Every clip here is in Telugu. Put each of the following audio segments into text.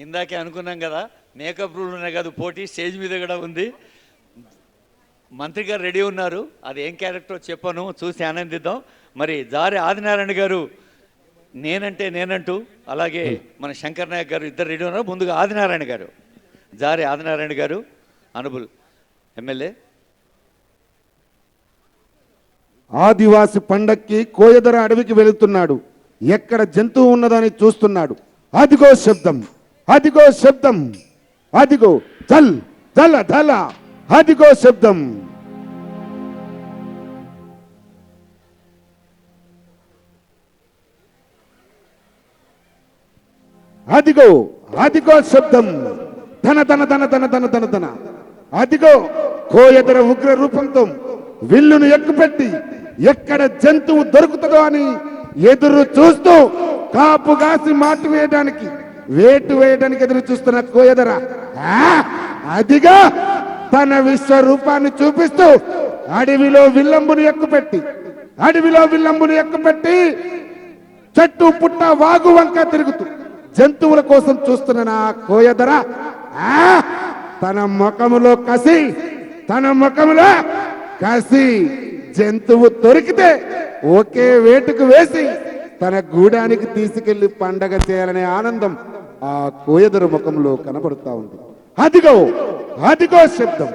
ఇందాకే అనుకున్నాం కదా, మేకప్ రూల్ ఉన్నాయి కదా, పోటీ స్టేజ్ మీద కూడా ఉంది. మంత్రి గారు రెడీ ఉన్నారు, అది ఏం క్యారెక్టర్ చెప్పను, చూసి ఆనందిద్దాం. మరి జారి ఆదినారాయణ గారు నేనంటే నేనంటూ, అలాగే మన శంకర్ నాయక్ గారు ఇద్దరు రెడీ ఉన్నారు. ముందుగా ఆదినారాయణ గారు, జారి ఆదినారాయణ గారు, అనుబుల్ ఎమ్మెల్యే. ఆదివాసి పండక్కి కోయదర అడవికి వెళుతున్నాడు. ఎక్కడ జంతువు ఉన్నదని చూస్తున్నాడు. అదిగో శబ్దం, అదిగో శబ్దం, అదిగో చల్ చల ధల, అదిగో శబ్దం. అదిగో అదిగో శబ్దం, ధన ధన ధన ధన ధన ధన ధన. అదిగో కోయదర ఉగ్ర రూపంతో విల్లును ఎక్కుపెట్టి ఎక్కడ జంతువు దొరుకుతుందో అని ఎదురు చూస్తూ కాపు కాసి మాటు వేయడానికి, వేటు వేయడానికి ఎదురు చూస్తున్న కోయదర అదిగా తన విశ్వరూపాన్ని చూపిస్తూ అడవిలో విల్లంబును ఎక్కుపెట్టి, అడవిలో విల్లంబును ఎక్కుపెట్టి చెట్టు పుట్ట వాగు వంక తిరుగుతూ జంతువుల కోసం చూస్తున్న నా కోయదర తన ముఖములో కసి, తన ముఖములో కసి. జంతువు దొరికితే ఒకే వేటుకు వేసి తన గూడానికి తీసుకెళ్లి పండగ చేయాలనే ఆనందం ఆ కోయదర ముఖంలో కనబడుతా ఉంది. అదిగో అదిగో శబ్దం.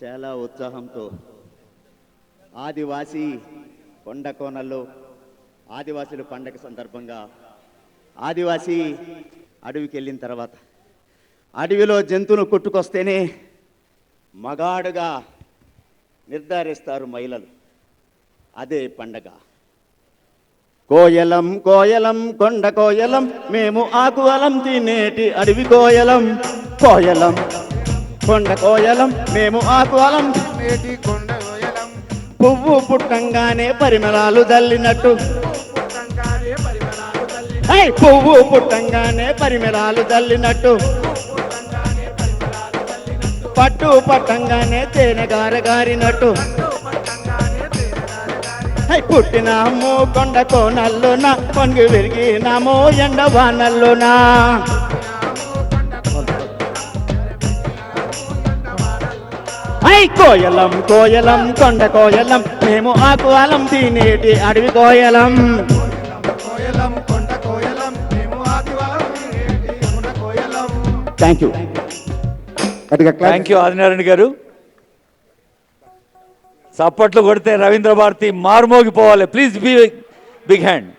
చాలా ఉత్సాహంతో ఆదివాసీ కొండ కోనల్లో ఆదివాసీల పండగ సందర్భంగా ఆదివాసీ అడవికి వెళ్ళిన తర్వాత అడవిలో జంతువును కొట్టుకొస్తేనే మగాడుగా నిర్ధారిస్తారు మహిళలు. అదే పండగ. కోయలం కోయలం కొండ కోయలం, మేము ఆకు అలం తినేటి అడవి కోయలం. కోయలం కొండ కోయలం, మేము ఆకు అలం తినేటి కొండ కోయలం. పువ్వు పుట్టంగానే పరిమళాలు జల్లినట్టు, పువ్వు పుట్టంగానే పరిమళాలు జల్లినట్టు, పట్టు పట్టంగానే తేనె గారగారినట్టు, పుట్టినాము కొండ కోనల్లోన, పొంగి విరిగినాము ఎండవానల్లోన. కోయలం కోయలం కొండ కోయలం, మేము ఆకు అలం తినేటి అడవి కోయలం. Thank you, thank you Adinarayana గారు. చప్పట్లు కొడితే రవీంద్ర భారతి మారుమోగిపోవాలి. Please big hand.